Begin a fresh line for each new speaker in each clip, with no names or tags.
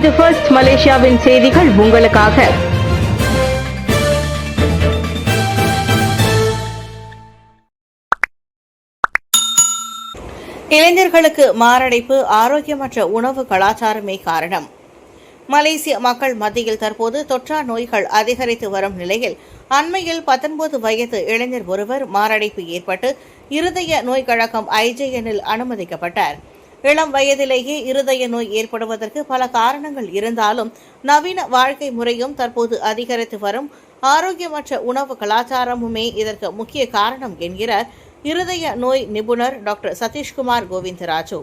இது ஃபர்ஸ்ட் மலேசியாவின் செய்திகள் உங்களுக்காக. இளைஞர்களுக்கு மாரடைப்பு, ஆரோக்கியமற்ற உணவு கலாச்சாரமே காரணம். மலேசிய மக்கள் மத்தியில் தற்போது தொற்றா நோய்கள் அதிகரித்து வரும் நிலையில் அண்மையில் 19 வயது இளைஞர் ஒருவர் மாரடைப்பு ஏற்பட்டு இருதய நோய் கழகம் IJNல் அனுமதிக்கப்பட்டார். இளம் வயதிலேயே இருதய நோய் ஏற்படுவதற்கு பல காரணங்கள் இருந்தாலும் நவீன வாழ்க்கை முறையும் தற்போது அதிகரித்து வரும் ஆரோக்கியமற்ற உணவு கலாச்சாரமுமே இதற்கு முக்கிய காரணம் என்கிறார் இருதய நோய் நிபுணர் டாக்டர் சதீஷ்குமார் கோவிந்தராஜு.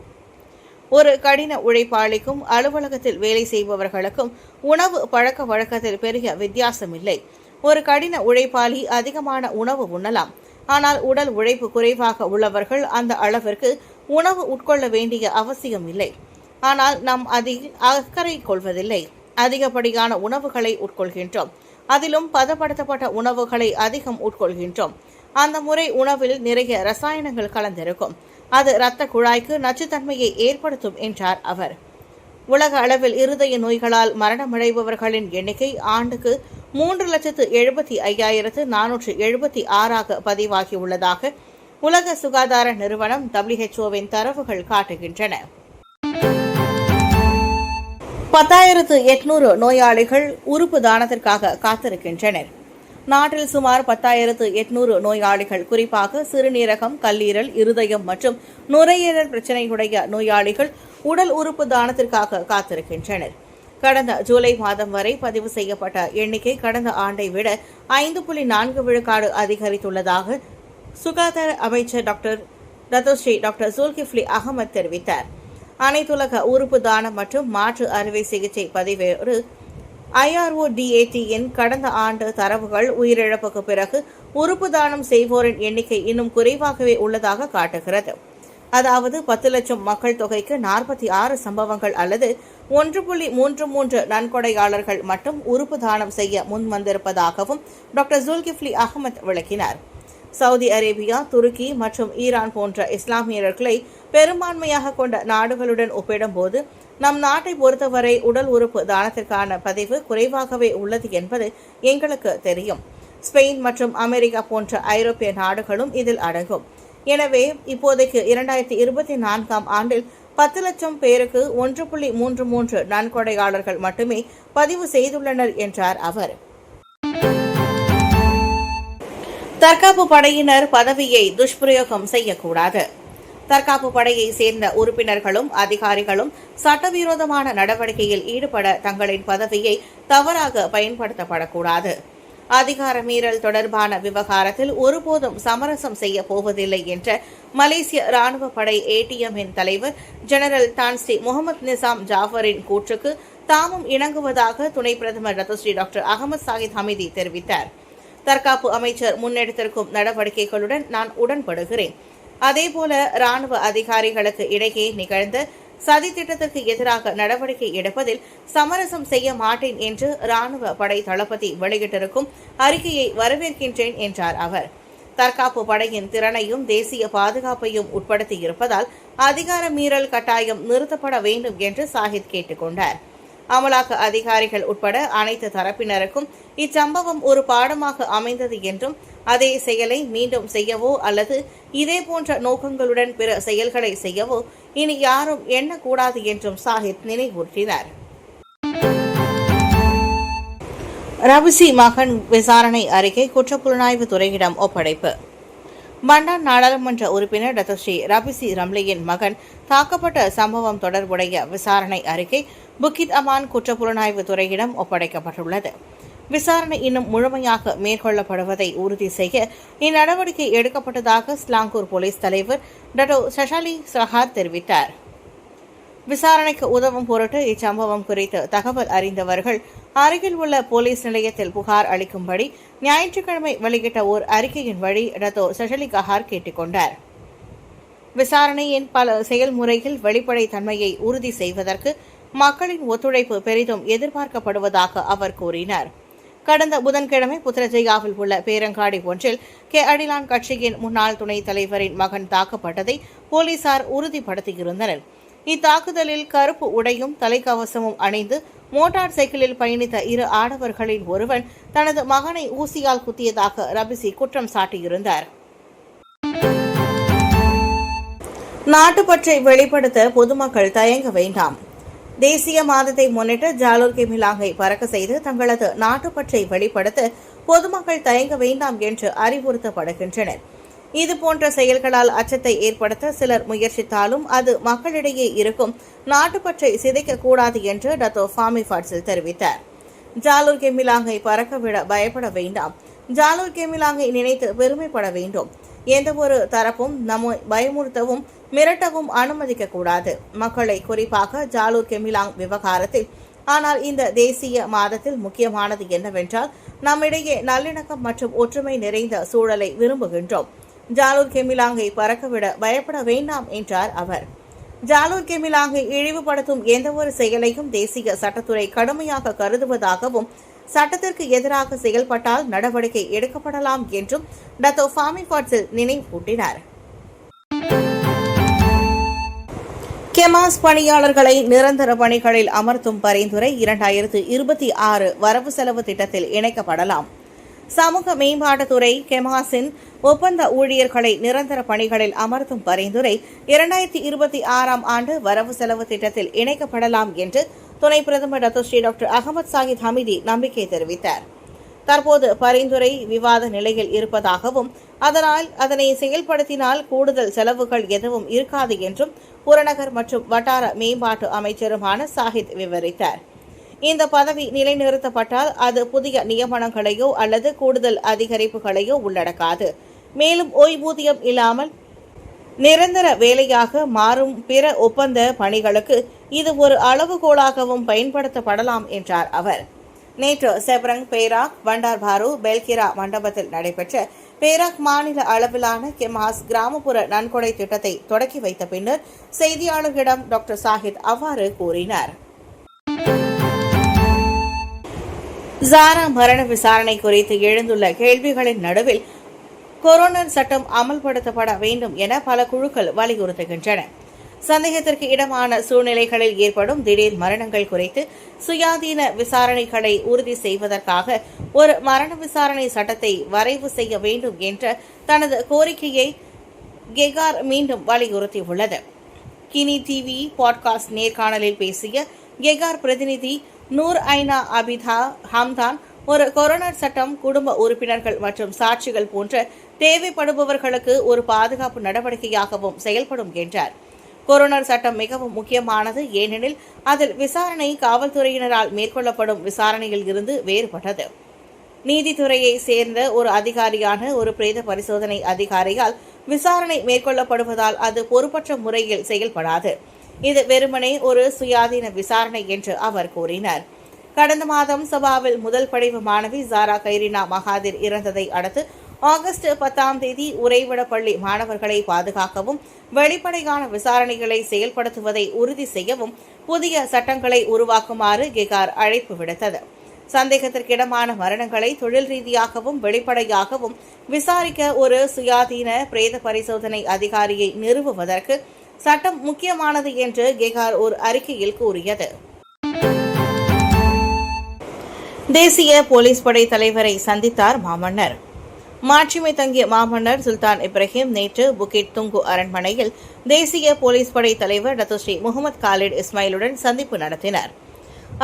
ஒரு கடின உழைப்பாளிக்கும் அலுவலகத்தில் வேலை செய்பவர்களுக்கும் உணவு பழக்க வழக்கத்தில் பெரிய வித்தியாசம் இல்லை. ஒரு கடின உழைப்பாளி அதிகமான உணவு உண்ணலாம். ஆனால் உடல் உழைப்பு குறைவாக உள்ளவர்கள் அந்த அளவிற்கு உணவு உட்கொள்ள வேண்டிய அவசியம் இல்லை. ஆனால் நாம் அதில் அக்கறை கொள்வதில்லை. அதிகப்படியான உணவுகளை உட்கொள்கின்றோம். அதிலும் பதப்படுத்தப்பட்ட உணவுகளை அதிகம் உட்கொள்கின்றோம். அந்த முறை உணவில் நிறைய ரசாயனங்கள் கலந்திருக்கும். அது இரத்த குழாய்க்கு நச்சுத்தன்மையை ஏற்படுத்தும் என்றார் அவர். உலக அளவில் இருதய நோய்களால் மரணமடைபவர்களின் எண்ணிக்கை ஆண்டுக்கு 3,75,476 பதிவாகியுள்ளதாக உலக சுகாதார நிறுவனம் WHO-வின் தரவுகள் காட்டுகின்றன. 10,800 நோயாளிகள் உறுப்பு தானத்திற்காக காத்திருக்கின்றனர். நாட்டில் சுமார் 10,800 நோயாளிகள், குறிப்பாக சிறுநீரகம், கல்லீரல், இருதயம் மற்றும் நுரையீரல் பிரச்சினையுடைய நோயாளிகள் உடல் உறுப்பு தானத்திற்காக காத்திருக்கின்றனர். கடந்த ஜூலை மாதம் வரை பதிவு செய்யப்பட்ட எண்ணிக்கை கடந்த ஆண்டை விட 5.4 விழுக்காடு அதிகரித்துள்ளதாக சுகாதார அமைச்சர் டாக்டர் ஜுல்கிஃப்லி அகமது தெரிவித்தார். அனைத்துலக உறுப்பு தானம் மற்றும் மாற்று அறுவை சிகிச்சை பதிவேறு IRODAT-இன் கடந்த ஆண்டு தரவுகள் உயிரிழப்புக்கு பிறகு உறுப்பு தானம் செய்வோரின் எண்ணிக்கை இன்னும் குறைவாகவே உள்ளதாக காட்டுகிறது. அதாவது 10 லட்சம் மக்கள் தொகைக்கு 46 சம்பவங்கள் அல்லது 1.33 நன்கொடையாளர்கள் மட்டும் உறுப்பு தானம் செய்ய முன்வந்திருப்பதாகவும் டாக்டர் ஜுல்கிஃப்லி அகமது விளக்கினார். சவுதி அரேபியா, துருக்கி மற்றும் ஈரான் போன்ற இஸ்லாமியர்களை பெரும்பான்மையாக கொண்ட நாடுகளுடன் ஒப்பிடும்போது நம் நாட்டை பொறுத்தவரை உடல் உறுப்பு தானத்திற்கான பதிவு குறைவாகவே உள்ளது என்பது எங்களுக்கு தெரியும். ஸ்பெயின் மற்றும் அமெரிக்கா போன்ற ஐரோப்பிய நாடுகளும் இதில் அடங்கும். எனவே இப்போதைக்கு 2024ஆம் ஆண்டில் 10 லட்சம் பேருக்கு 1.33 நன்கொடையாளர்கள் மட்டுமே பதிவு செய்துள்ளனர் என்றார் அவர். தற்காப்பு படையினர் பதவியை துஷ்பிரயோகம் செய்யக்கூடாது. தற்காப்பு படையை சேர்ந்த உறுப்பினர்களும் அதிகாரிகளும் சட்டவிரோதமான நடவடிக்கையில் ஈடுபட தங்களின் பதவியை தவறாக பயன்படுத்தப்படக்கூடாது. அதிகார மீறல் தொடர்பான விவகாரத்தில் ஒருபோதும் சமரசம் செய்ய போவதில்லை என்ற மலேசிய ராணுவ படை ATM-இன் தலைவர் ஜெனரல் டான்ஸ்ரீ முகமது நிசாம் ஜாஃபரின் கூற்றுக்கு தாமும் இணங்குவதாக துணை பிரதமர் டாக்டர் அகமது சாஹித் ஹமீதி தெரிவித்தார். தற்காப்பு அமைச்சர் முன்னெடுத்திருக்கும் நடவடிக்கைகளுடன் நான் உடன்படுகிறேன். அதேபோல ராணுவ அதிகாரிகளுக்கு இடையே நிகழ்ந்த சதி திட்டத்திற்கு எதிராக நடவடிக்கை எடுப்பதில் சமரசம் செய்ய மாட்டேன் என்று ராணுவ படை தளபதி வெளியிட்டிருக்கும் அறிக்கையை வரவேற்கின்றேன் என்றார் அவர். தற்காப்பு படையின் திறனையும் தேசிய பாதுகாப்பையும் உட்படுத்தியிருப்பதால் அதிகார மீறல் கட்டாயம் நிறுத்தப்பட வேண்டும் என்று சாஹித் கேட்டுக்கொண்டார். அமலாக்க அதிகாரிகள் உட்பட அனைத்து தரப்பினருக்கும் இச்சம்பவம் ஒரு பாடமாக அமைந்தது என்றும் அதே செயலை மீண்டும் செய்யவோ அல்லது இதேபோன்ற நோக்கங்களுடன் பிற செயல்களை செய்யவோ இனி யாரும் எண்ணக்கூடாது என்றும் சாஹித் நினைவூட்டினார். ரபிசி மகன் விசாரணை அறிக்கை குற்றப்புலனாய்வு துறையிடம் ஒப்படைப்பு. மண்டான் நாடாளுமன்ற உறுப்பினர் டாக்டர் ஸ்ரீ ரபிசி ரம்லியின் மகன் தாக்கப்பட்ட சம்பவம் தொடர்புடைய விசாரணை அறிக்கை புக்கிட் அமான் குற்றப்புலனாய்வு துறையிடம் ஒப்படைக்கப்பட்டுள்ளது. விசாரணை இன்னும் முழுமையாக மேற்கொள்ளப்படுவதை உறுதி செய்ய இந்நடவடிக்கை எடுக்கப்பட்டதாக ஸ்லாங்கூர் போலீஸ் தலைவர் டாக்டர் சஷாலி சஹார் தெரிவித்தார். விசாரணைக்கு உதவும் பொருட்டு இச்சம்பவம் குறித்து தகவல் அறிந்தவர்கள் அருகில் உள்ள போலீஸ் நிலையத்தில் புகார் அளிக்கும்படி ஞாயிற்றுக்கிழமை வெளியிட்ட ஓர் அறிக்கையின் வழி டாக்டர் சஷாலி கஹார் கேட்டுக்கொண்டார். விசாரணையின் பல செயல்முறையில் வெளிப்படைத்தன்மையை உறுதி செய்வதற்கு மக்களின் ஒத்துழைப்பு பெரிதும் எதிர்பார்க்கப்படுவதாக அவர் கூறினார். கடந்த புதன்கிழமை புத்ரஜயாவில் உள்ள பேரங்காடி ஒன்றில் அடிலான் கட்சியின் முன்னாள் துணைத் தலைவரின் மகன் தாக்கப்பட்டதை போலீசார் உறுதிப்படுத்தியிருந்தனர். இத்தாக்குதலில் கருப்பு உடையும் தலைக்கவசமும் அணிந்து மோட்டார் சைக்கிளில் பயணித்த இரு ஆடவர்களில் ஒருவன் தனது மகனை ஊசியால் குத்தியதாக ரபிசி குற்றம் சாட்டியிருந்தார். நாட்டுப்பற்றை வெளிப்படுத்த பொதுமக்கள் தயங்க வேண்டாம். தேசிய மாதத்தை முன்னிட்டு ஜாலூர் கெமிலாங்கை பறக்க செய்து தங்களது நாட்டுப்பற்றை வெளிப்படுத்த பொதுமக்கள் தயங்க வேண்டாம் என்று அறிவுறுத்தப்படுகின்றனர். இதுபோன்ற செயல்களால் அச்சத்தை ஏற்படுத்த சிலர் முயற்சித்தாலும் அது மக்களிடையே இருக்கும் நாட்டுப்பற்றை சிதைக்கக்கூடாது என்று டத்தோ ஃபாமி ஃபாட்சில் தெரிவித்தார். ஜாலூர் கெமிலாங்கை பறக்கவிட பயப்பட வேண்டாம். ஜாலூர் கெமிலாங்கை நினைத்து பெருமைப்பட வேண்டும். எந்தவொரு தரப்பும் நம்மை பயமுறுத்தவும் மிரட்டவும் அனுமதிக்கக்கூடாது. மக்களை குறிப்பாக ஜாலூர் கெமிலாங் விவகாரத்தில். ஆனால் இந்த தேசிய மாதத்தில் முக்கியமானது என்னவென்றால் நம்மிடையே நல்லிணக்கம் மற்றும் ஒற்றுமை நிறைந்த சூழலை விரும்புகின்றோம். ஜாலூர் கெமிலாங்கை பறக்கவிட பயப்பட வேண்டாம் என்றார் அவர். ஜாலூர் கெமிலாங்கை இழிவுபடுத்தும் எந்தவொரு செயலையும் தேசிய சட்டத்துறை கடுமையாக கருதுவதாகவும் சட்டத்திற்கு எதிராக செயல்பட்டால் நடவடிக்கை எடுக்கப்படலாம் என்றும் டத்தோ ஃபாமி ஃபாட்சில் நினைவூட்டினார். கெமாஸ் பணியாளர்களை நிரந்தர பணிகளில் அமர்த்தும் பரிந்துரை 2026 வரவு செலவு திட்டத்தில் இணைக்கப்படலாம். சமூக மேம்பாட்டுத்துறை கெமாஸின் ஒப்பந்த ஊழியர்களை நிரந்தர பணிகளில் அமர்த்தும் பரிந்துரை 2026 ஆண்டு வரவு செலவு திட்டத்தில் இணைக்கப்படலாம் என்று துணை பிரதமர் Datuk Seri doctor Ahmad Zahid Hamidi நம்பிக்கை தெரிவித்தார். தற்போது பரிந்துரை விவாத நிலையில் இருப்பதாகவும் அதனால் அதனை செயல்படுத்தினால் கூடுதல் செலவுகள் எதுவும் இருக்காது என்றும் புறநகர் மற்றும் வட்டார மேம்பாட்டு அமைச்சருமான சாஹித் விவரித்தார். இந்த பதவி நிலைநிறுத்தப்பட்டால் அது புதிய நியமனங்களையோ அல்லது கூடுதல் அதிகரிப்புகளையோ உள்ளடக்காது. மேலும் ஓய்வூதியம் இல்லாமல் நிரந்தர வேலையாக மாறும் பிற ஒப்பந்த பணிகளுக்கு இது ஒரு அளவுகோலாகவும் பயன்படுத்தப்படலாம் என்றார் அவர். நேற்று செப்ரங், பேராக், பண்டார்பாரு, பெல்கிரா மண்டபத்தில் நடைபெற்ற பேராக் மாநில அளவிலான கெமாஸ் கிராமப்புற நன்கொடை திட்டத்தை தொடக்கி வைத்த பின்னர் செய்தியாளர்களிடம் டாக்டர் சாஹித் அவ்வாறு கூறினார். ஜாரா மரண விசாரணை குறித்து எழுந்துள்ள கேள்விகளின் நடுவில் கொரோனர் சட்டம் அமல்படுத்தப்பட வேண்டும் என பல குழுக்கள் வலியுறுத்துகின்றன. சந்தேகத்திற்கு இடமான சூழ்நிலைகளில் ஏற்படும் திடீர் மரணங்கள் குறித்து சுயாதீன விசாரணைகளை உறுதி செய்வதற்காக ஒரு மரண விசாரணை சட்டத்தை வரைவு செய்ய வேண்டும் என்ற தனது கோரிக்கையை கெகார் மீண்டும் வலியுறுத்தியுள்ளது. கினி டிவி பாட்காஸ்ட் நேர்காணலில் பேசிய கெகார் பிரதிநிதி நூர் ஐனா அபிதா ஹம்தான் ஒரு கொரோனர் சட்டம் குடும்ப உறுப்பினர்கள் மற்றும் சாட்சிகள் போன்ற தேவைப்படுபவர்களுக்கு ஒரு பாதுகாப்பு நடவடிக்கையாகவும் செயல்படும் என்றார். கொரோனர் சட்டம் மிகவும் முக்கியமானது, ஏனெனில் அதில் விசாரணை காவல்துறையினரால் மேற்கொள்ளப்படும் விசாரணையில் இருந்து வேறுபட்டது. நீதித்துறையை சேர்ந்த ஒரு அதிகாரியான ஒரு பிரேத பரிசோதனை அதிகாரியால் விசாரணை மேற்கொள்ளப்படுவதால் அது பொறுப்பற்ற முறையில் செயல்படாது. இது வெறுமனே ஒரு சுயாதீன விசாரணை என்று அவர் கூறினார். கடந்த மாதம் சபாவில் முதல் படிவு மாணவி ஜாரா கைரினா மகாதிர் இறந்ததை அடுத்து ஆகஸ்ட் 10 உறைவிட பள்ளி மாணவர்களை பாதுகாக்கவும் வெளிப்படையான விசாரணைகளை செயல்படுத்துவதை உறுதி செய்யவும் புதிய சட்டங்களை உருவாக்குமாறு கெகார் அழைப்பு விடுத்தது. சந்தேகத்திற்கிடமான மரணங்களை தொழில் ரீதியாகவும் வெளிப்படையாகவும் விசாரிக்க ஒரு சுயாதீன பிரேத பரிசோதனை அதிகாரியை நிறுவுவதற்கு சட்டம் முக்கியமானது என்று கெகார் ஒரு அறிக்கையில் கூறியது. தேசிய போலீஸ் படை தலைவரை சந்தித்தார் மாமன்னர். மாட்சிமை தங்கிய மாமன்னர் சுல்தான் இப்ராஹிம் நேற்று புகிட் துங்கு அரண்மனையில் தேசிய போலீஸ் படை தலைவர் டத்தோஸ்ரீ முகமது காலிட் இஸ்மாயிலுடன் சந்திப்பு நடத்தினார்.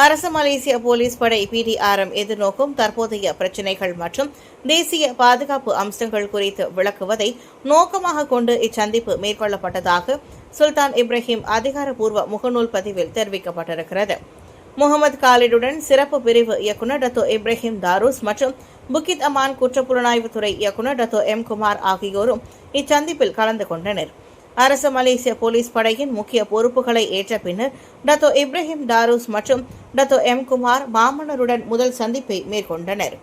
அரசு மலேசிய போலீஸ் படை PDRM எதிர்நோக்கும் தற்போதைய பிரச்சினைகள் மற்றும் தேசிய பாதுகாப்பு அம்சங்கள் குறித்து விளக்குவதை நோக்கமாக கொண்டு இச்சந்திப்பு மேற்கொள்ளப்பட்டதாக சுல்தான் இப்ராஹிம் அதிகாரப்பூர்வ முகநூல் பதிவில் தெரிவிக்கப்பட்டிருக்கிறது. முகமது காலிடுடன் சிறப்பு பிரிவு இயக்குநர் டத்தோ இப்ராஹிம் தாரூஸ் மற்றும் புகித் அமான் குற்றப்புலனாய்வுத்துறை இயக்குநர் டத்தோ M குமார் ஆகியோரும் இச்சந்திப்பில் கலந்து கொண்டனர். அரசு மலேசிய போலீஸ் படையின் முக்கிய பொறுப்புகளை ஏற்ற பின்னர் டத்தோ இப்ராஹிம் தாரூஸ் மற்றும் டத்தோ M குமார் மாமன்னருடன் முதல் சந்திப்பை மேற்கொண்டனர்.